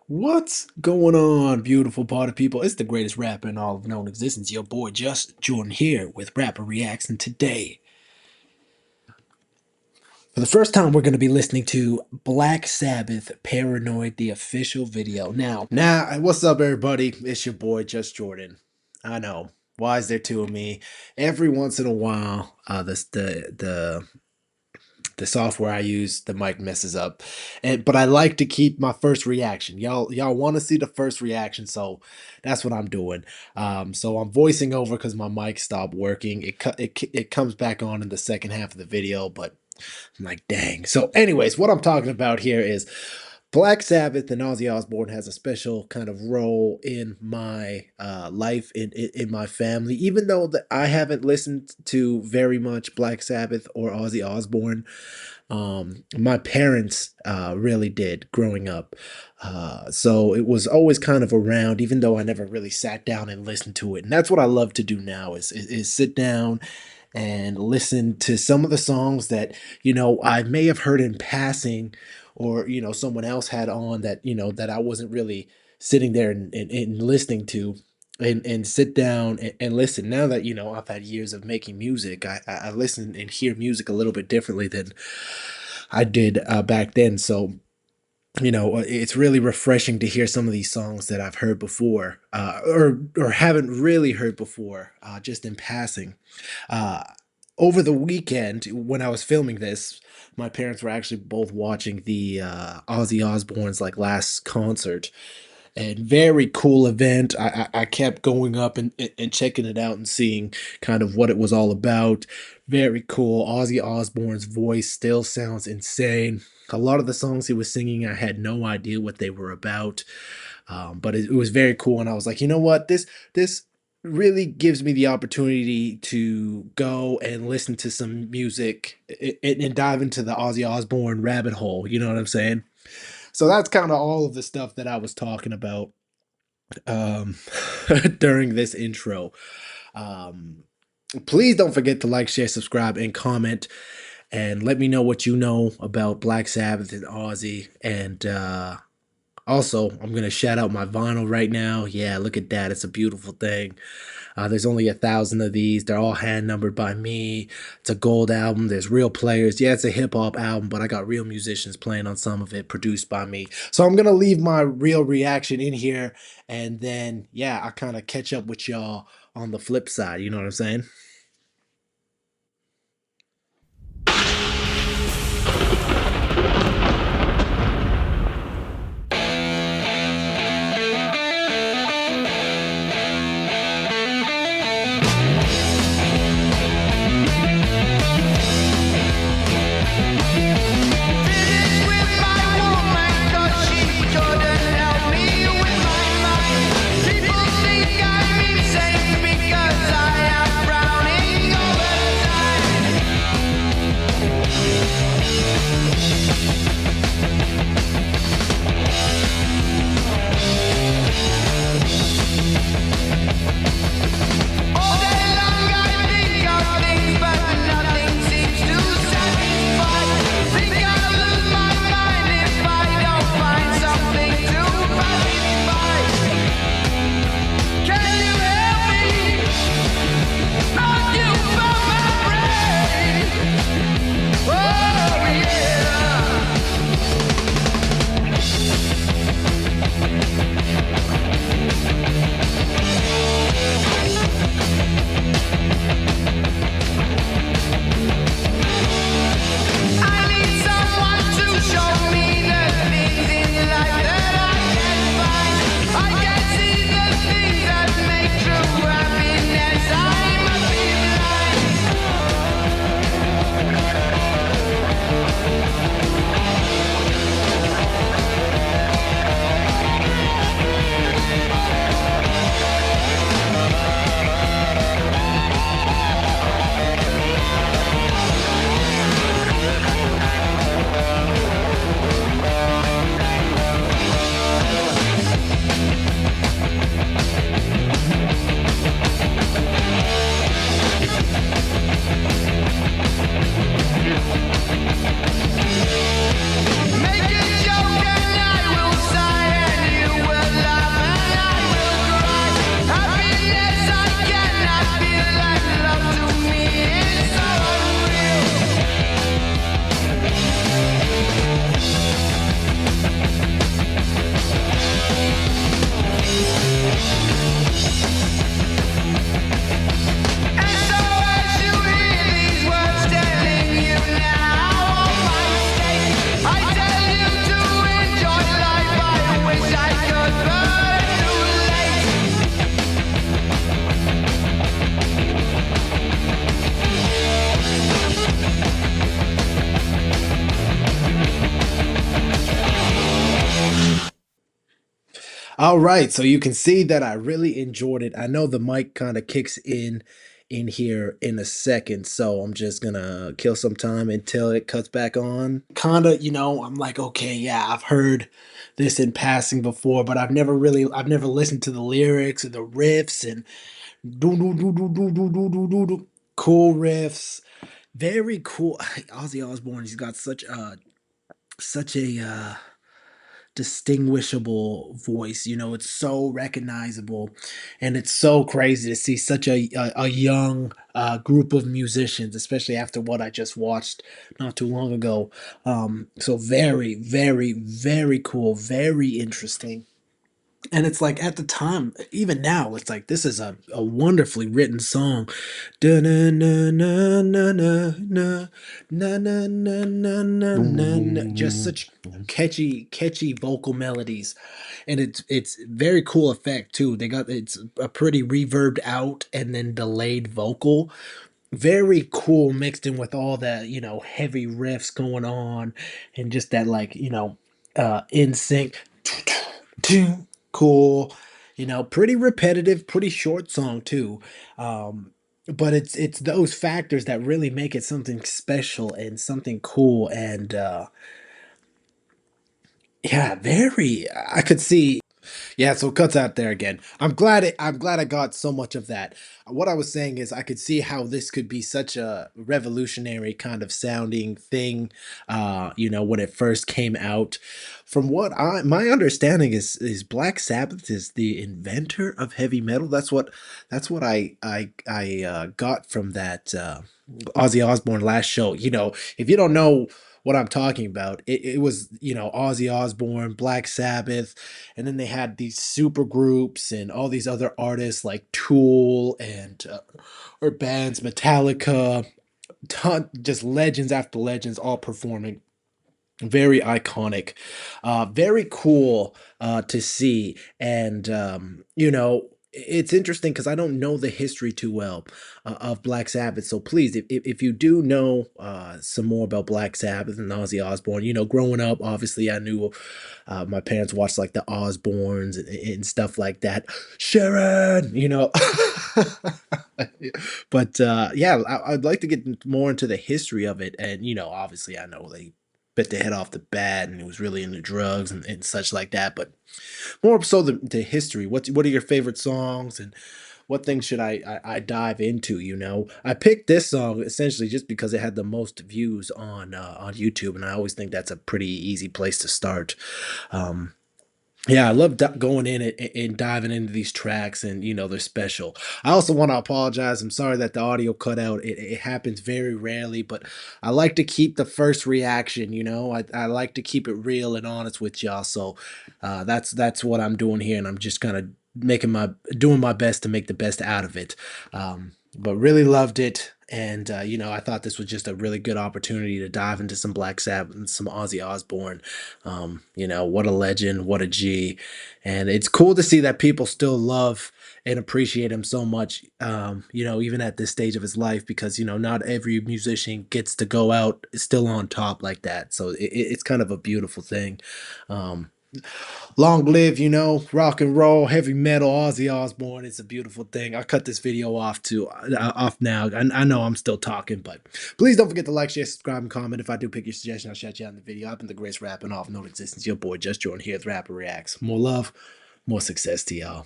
What's going on, beautiful party people? It's the greatest rapper in all of known existence, your boy JusJrdn here with Rapper Reacts, and today, for the first time, we're going to be listening to Black Sabbath Paranoid, the official video. Now, what's up, everybody? It's your boy JusJrdn. I know. Why is there two of me? Every once in a while, the software I use, the mic messes up, but I like to keep my first reaction. Y'all want to see the first reaction, so that's what I'm doing. So I'm voicing over because my mic stopped working. It comes back on in the second half of the video, but I'm like, dang. So, anyways, what I'm talking about here is Black Sabbath and Ozzy Osbourne has a special kind of role in my life, in my family. Even though I haven't listened to very much Black Sabbath or Ozzy Osbourne, my parents really did growing up. So it was always kind of around, even though I never really sat down and listened to it. And that's what I love to do now is sit down and listen to some of the songs that, I may have heard in passing, or, someone else had on that, that I wasn't really sitting there and listening to. And sit down and listen. Now that I've had years of making music, I listen and hear music a little bit differently than I did back then. So it's really refreshing to hear some of these songs that I've heard before, or haven't really heard before, just in passing. Uh, Over the weekend, when I was filming this, my parents were actually both watching the Ozzy Osbourne's last concert, and very cool event. I kept going up and checking it out and seeing kind of what it was all about. Very cool. Ozzy Osbourne's voice still sounds insane. A lot of the songs he was singing, I had no idea what they were about, but it was very cool. And I was like, you know what, this really gives me the opportunity to go and listen to some music and dive into the Ozzy Osbourne rabbit hole. You know what I'm saying? So that's kind of all of the stuff that I was talking about um, during this intro. Um, Please don't forget to like, share, subscribe, and comment, and let me know what you know about Black Sabbath and Ozzy. And also, I'm going to shout out my vinyl right now. Yeah, look at that. It's a beautiful thing. There's only 1,000 of these. They're all hand numbered by me. It's a gold album. There's real players. Yeah, it's a hip hop album, but I got real musicians playing on some of it, produced by me. So I'm going to leave my real reaction in here. And then, yeah, I kind of catch up with y'all on the flip side. You know what I'm saying? People think I'm insane because I am brown. All right, so you can see that I really enjoyed it. I know the mic kind of kicks in here in a second, so I'm just gonna kill some time until it cuts back on. Kind of, I'm like, okay, yeah, I've heard this in passing before, but I've never listened to the lyrics or the riffs and do do do do do do do do do do. Cool riffs, very cool. Ozzy Osbourne, he's got such a distinguishable voice. It's so recognizable, and it's so crazy to see such a young group of musicians, especially after what I just watched not too long ago. So very, very, very cool, very interesting. And it's like at the time, even now, it's like this is a wonderfully written song. Da-na-na-na-na-na, na-na-na-na-na-na. Just such catchy vocal melodies. And it's very cool effect too. It's a pretty reverbed out and then delayed vocal. Very cool mixed in with all that, heavy riffs going on and just that like, in sync. Cool, pretty repetitive, pretty short song too. But it's those factors that really make it something special and something cool and yeah, very I could see. Yeah, so it cuts out there again. I'm glad I got so much of that. What I was saying is I could see how this could be such a revolutionary kind of sounding thing, when it first came out. From what my understanding is Black Sabbath is the inventor of heavy metal. That's what I got from that Ozzy Osbourne last show. If you don't know what I'm talking about, it was, Ozzy Osbourne, Black Sabbath, and then they had these super groups and all these other artists like Tool and or bands, Metallica, just legends after legends all performing. Very iconic, very cool to see. And it's interesting because I don't know the history too well of Black Sabbath. So please, if you do know some more about Black Sabbath and Ozzy Osbourne, growing up, obviously I knew my parents watched like the Osbournes and stuff like that. Sharon, but yeah, I'd like to get more into the history of it. And obviously I know they bit the head off the bat and he was really into drugs and such like that. But more so the history. What are your favorite songs and what things should I dive into? I picked this song essentially just because it had the most views on YouTube, and I always think that's a pretty easy place to start. Um, yeah, I love going in and diving into these tracks, and they're special. I also want to apologize. I'm sorry that the audio cut out. It happens very rarely, but I like to keep the first reaction. I like to keep it real and honest with y'all. So that's what I'm doing here, and I'm just kind of making my doing my best to make the best out of it. But really loved it. And I thought this was just a really good opportunity to dive into some Black Sabbath and some Ozzy Osbourne. What a legend, what a G. And it's cool to see that people still love and appreciate him so much, even at this stage of his life, because, not every musician gets to go out still on top like that. So it's kind of a beautiful thing. Um, Long live, rock and roll, heavy metal, Ozzy Osbourne. It's a beautiful thing. I'll cut this video off now. I know I'm still talking, but please don't forget to like, share, subscribe, and comment. If I do pick your suggestion, I'll shout you out in the video. I've been the greatest rapping off known existence. Your boy JusJrdn here with Rapper Reacts. More love, more success to y'all.